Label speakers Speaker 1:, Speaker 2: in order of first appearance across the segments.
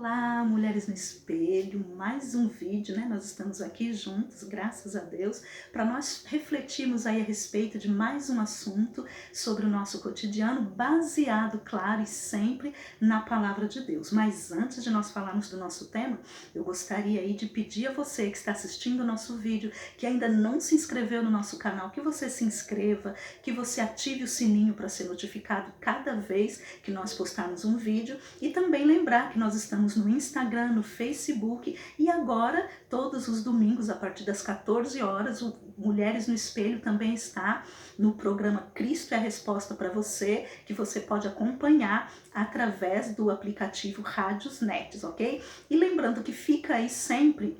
Speaker 1: Olá, Mulheres no Espelho, mais um vídeo, né? Nós estamos aqui juntos, graças a Deus, para nós refletirmos aí a respeito de mais um assunto sobre o nosso cotidiano, baseado, claro, e sempre na Palavra de Deus. Mas antes de nós falarmos do nosso tema, eu gostaria aí de pedir a você que está assistindo o nosso vídeo, que ainda não se inscreveu no nosso canal, que você se inscreva, que você ative o sininho para ser notificado cada vez que nós postarmos um vídeo, e também lembrar que nós estamos no Instagram, no Facebook, e agora, todos os domingos, a partir das 14 horas, o Mulheres no Espelho também está no programa Cristo é a Resposta para você, que você pode acompanhar através do aplicativo Rádios Nets, ok? E lembrando que fica aí sempre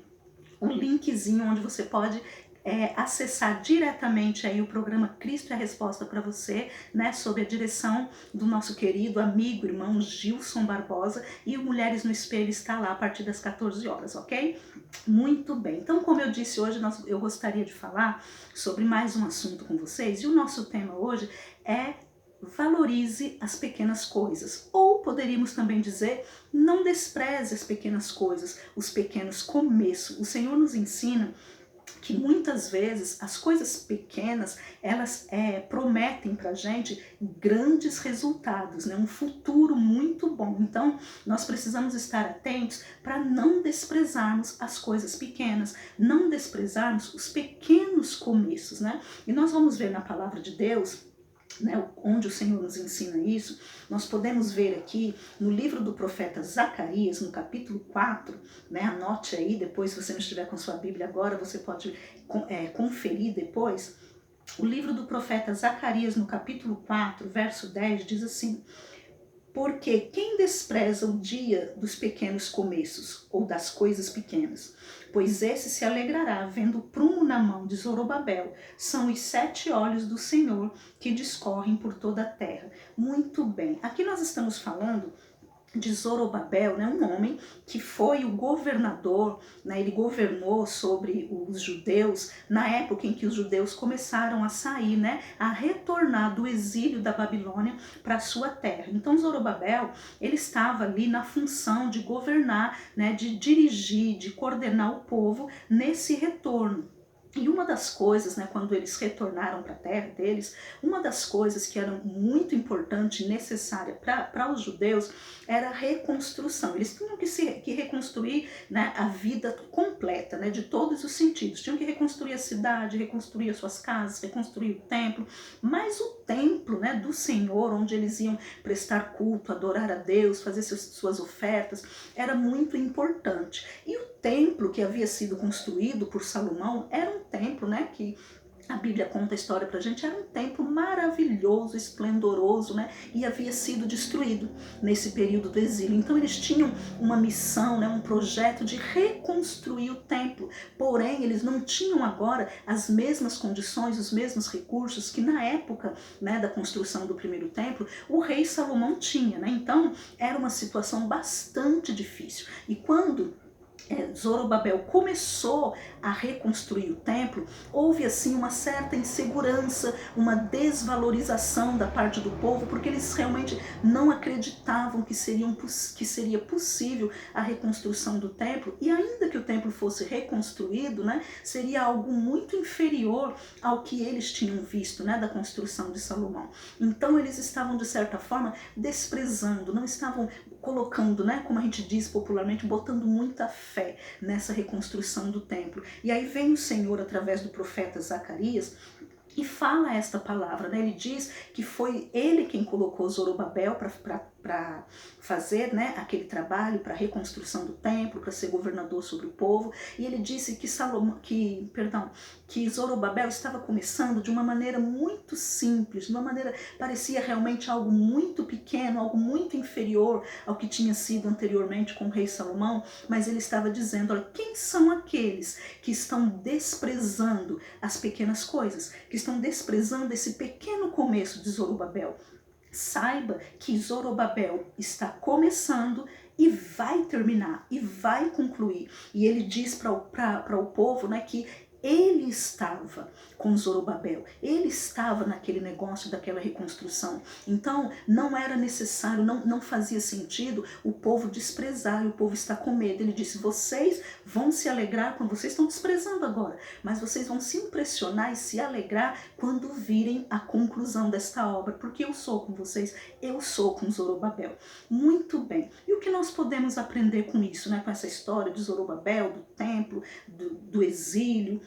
Speaker 1: um linkzinho onde você pode acessar diretamente aí o programa Cristo é a Resposta para você, né, sob a direção do nosso querido amigo, irmão Gilson Barbosa, e o Mulheres no Espelho está lá a partir das 14 horas, ok? Muito bem, então como eu disse hoje, eu gostaria de falar sobre mais um assunto com vocês, e o nosso tema hoje é valorize as pequenas coisas, ou poderíamos também dizer, não despreze as pequenas coisas, os pequenos começos. O Senhor nos ensina que muitas vezes as coisas pequenas, elas prometem pra gente grandes resultados, né? Um futuro muito bom. Então, nós precisamos estar atentos para não desprezarmos as coisas pequenas, não desprezarmos os pequenos começos, né? E nós vamos ver na palavra de Deus, né, onde o Senhor nos ensina isso. Nós podemos ver aqui no livro do profeta Zacarias, no capítulo 4, né, anote aí, depois se você não estiver com sua Bíblia agora, você pode conferir depois. O livro do profeta Zacarias, no capítulo 4, verso 10, diz assim: porque quem despreza o dia dos pequenos começos, ou das coisas pequenas, pois esse se alegrará vendo o prumo na mão de Zorobabel. São os 7 olhos do Senhor que discorrem por toda a terra. Muito bem, aqui nós estamos falando de Zorobabel, né, um homem que foi o governador, né, ele governou sobre os judeus na época em que os judeus começaram a sair, né, a retornar do exílio da Babilônia para a sua terra. Então Zorobabel, ele estava ali na função de governar, né, de dirigir, de coordenar o povo nesse retorno. E uma das coisas, né, quando eles retornaram para a terra deles, uma das coisas que era muito importante e necessária para os judeus era a reconstrução. Eles tinham que reconstruir, né, a vida completa, né, de todos os sentidos. Tinham que reconstruir a cidade, reconstruir as suas casas, reconstruir o templo. Mas o templo, né, do Senhor, onde eles iam prestar culto, adorar a Deus, fazer suas ofertas, era muito importante. E o templo que havia sido construído por Salomão era um templo, né, que a Bíblia conta a história pra gente, era um templo maravilhoso, esplendoroso, né? E havia sido destruído nesse período do exílio. Então eles tinham uma missão, né? Um projeto de reconstruir o templo. Porém, eles não tinham agora as mesmas condições, os mesmos recursos que na época, né, da construção do primeiro templo, o rei Salomão tinha, né? Então era uma situação bastante difícil. E quando Zorobabel começou a reconstruir o templo, houve assim uma certa insegurança, uma desvalorização da parte do povo, porque eles realmente não acreditavam que seria possível a reconstrução do templo, e ainda que o templo fosse reconstruído, né, seria algo muito inferior ao que eles tinham visto, né, da construção de Salomão. Então eles estavam, de certa forma, desprezando, não estavam colocando, né, como a gente diz popularmente, botando muita fé nessa reconstrução do templo. E aí vem o Senhor através do profeta Zacarias e fala esta palavra, né? Ele diz que foi ele quem colocou Zorobabel para fazer, né, aquele trabalho para a reconstrução do templo, para ser governador sobre o povo, e ele disse que Zorobabel estava começando de uma maneira muito simples, de uma maneira parecia realmente algo muito pequeno, algo muito inferior ao que tinha sido anteriormente com o rei Salomão, mas ele estava dizendo, olha, quem são aqueles que estão desprezando as pequenas coisas, que estão desprezando esse pequeno começo de Zorobabel? Saiba que Zorobabel está começando e vai terminar, e vai concluir. E ele diz para o povo, né, que ele estava com Zorobabel, ele estava naquele negócio daquela reconstrução. Então não era necessário, não fazia sentido o povo desprezar, e o povo está com medo. Ele disse, vocês vão se alegrar quando vocês estão desprezando agora, mas vocês vão se impressionar e se alegrar quando virem a conclusão desta obra, porque eu sou com vocês, eu sou com Zorobabel. Muito bem. E o que nós podemos aprender com isso, né? Com essa história de Zorobabel, do templo, do exílio?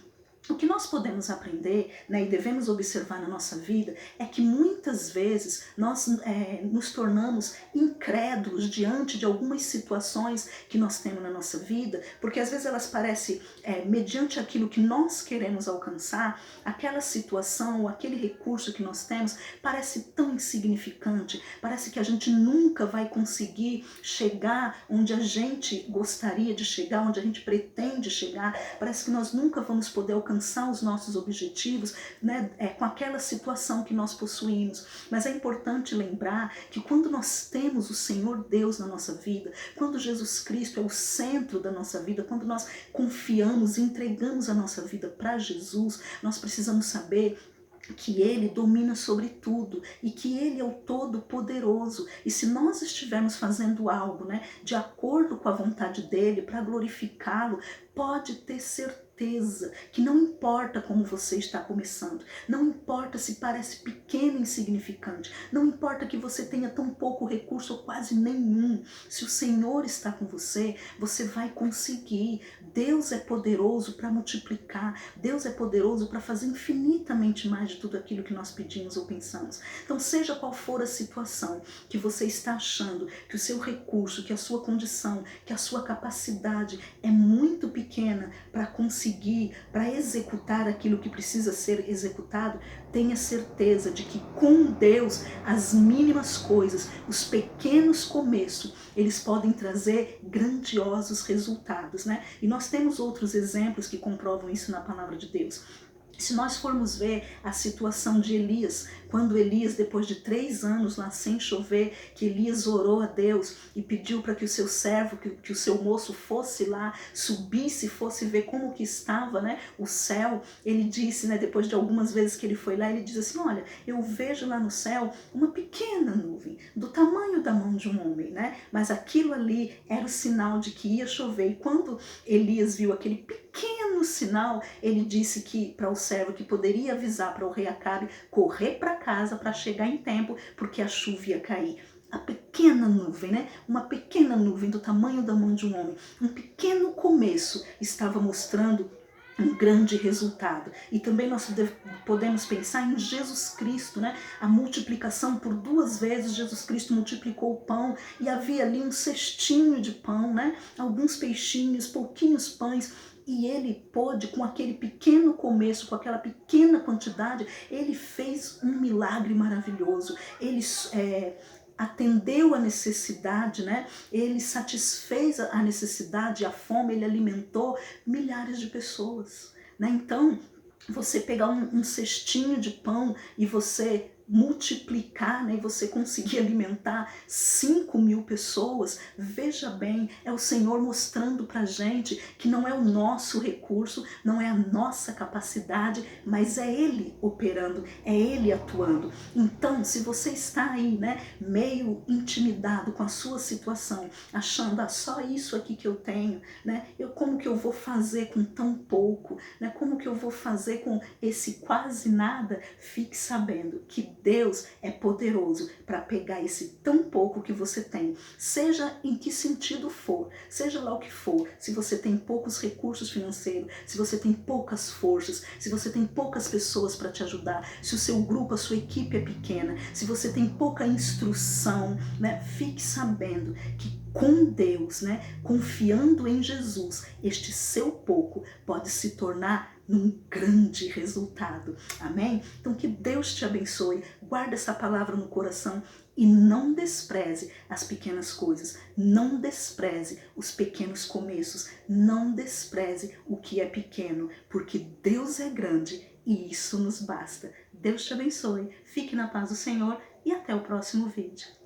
Speaker 1: O que nós podemos aprender, né, e devemos observar na nossa vida é que muitas vezes nós nos tornamos incrédulos diante de algumas situações que nós temos na nossa vida, porque às vezes elas parecem, mediante aquilo que nós queremos alcançar, aquela situação ou aquele recurso que nós temos parece tão insignificante, parece que a gente nunca vai conseguir chegar onde a gente gostaria de chegar, onde a gente pretende chegar, parece que nós nunca vamos poder alcançar os nossos objetivos, né, com aquela situação que nós possuímos. Mas é importante lembrar que quando nós temos o Senhor Deus na nossa vida, quando Jesus Cristo é o centro da nossa vida, quando nós confiamos e entregamos a nossa vida para Jesus, nós precisamos saber que Ele domina sobre tudo e que Ele é o Todo-Poderoso. E se nós estivermos fazendo algo, né, de acordo com a vontade dEle, para glorificá-lo, pode ter certeza que não importa como você está começando, não importa se parece pequeno e insignificante, não importa que você tenha tão pouco recurso ou quase nenhum, se o Senhor está com você, você vai conseguir. Deus é poderoso para multiplicar, Deus é poderoso para fazer infinitamente mais de tudo aquilo que nós pedimos ou pensamos. Então, seja qual for a situação que você está achando que o seu recurso, que a sua condição, que a sua capacidade é muito pequena para conseguir, para executar aquilo que precisa ser executado, tenha certeza de que com Deus as mínimas coisas, os pequenos começos, eles podem trazer grandiosos resultados, né? E nós temos outros exemplos que comprovam isso na palavra de Deus. Se nós formos ver a situação de Elias, quando Elias, depois de 3 anos lá sem chover, que Elias orou a Deus e pediu para que o seu servo, que o seu moço fosse lá, subisse, fosse ver como que estava, né, o céu, ele disse, né, depois de algumas vezes que ele foi lá, ele diz assim, olha, eu vejo lá no céu uma pequena nuvem, do tamanho da mão de um homem, né, mas aquilo ali era o sinal de que ia chover. E quando Elias viu aquele pequeno sinal, ele disse que para o servo que poderia avisar para o rei Acabe correr para casa para chegar em tempo, porque a chuva ia cair. A pequena nuvem, né? Uma pequena nuvem do tamanho da mão de um homem, um pequeno começo estava mostrando um grande resultado. E também nós podemos pensar em Jesus Cristo, né? A multiplicação por 2 vezes, Jesus Cristo multiplicou o pão e havia ali um cestinho de pão, né? Alguns peixinhos, pouquinhos pães. E ele pôde, com aquele pequeno começo, com aquela pequena quantidade, ele fez um milagre maravilhoso. Ele atendeu a necessidade, né? Ele satisfez a necessidade, a fome, ele alimentou milhares de pessoas, né? Então, você pegar um cestinho de pão e você multiplicar, né, e você conseguir alimentar 5.000 pessoas, veja bem, é o Senhor mostrando pra gente que não é o nosso recurso, não é a nossa capacidade, mas é Ele operando, é Ele atuando. Então, se você está aí, né, meio intimidado com a sua situação, achando, só isso aqui que eu tenho, né, como que eu vou fazer com tão pouco, né, como que eu vou fazer com esse quase nada, fique sabendo que Deus é poderoso para pegar esse tão pouco que você tem, seja em que sentido for, seja lá o que for, se você tem poucos recursos financeiros, se você tem poucas forças, se você tem poucas pessoas para te ajudar, se o seu grupo, a sua equipe é pequena, se você tem pouca instrução, né, fique sabendo que com Deus, né, confiando em Jesus, este seu pouco pode se tornar num grande resultado. Amém? Então que Deus te abençoe, guarda essa palavra no coração e não despreze as pequenas coisas, não despreze os pequenos começos, não despreze o que é pequeno, porque Deus é grande e isso nos basta. Deus te abençoe, fique na paz do Senhor e até o próximo vídeo.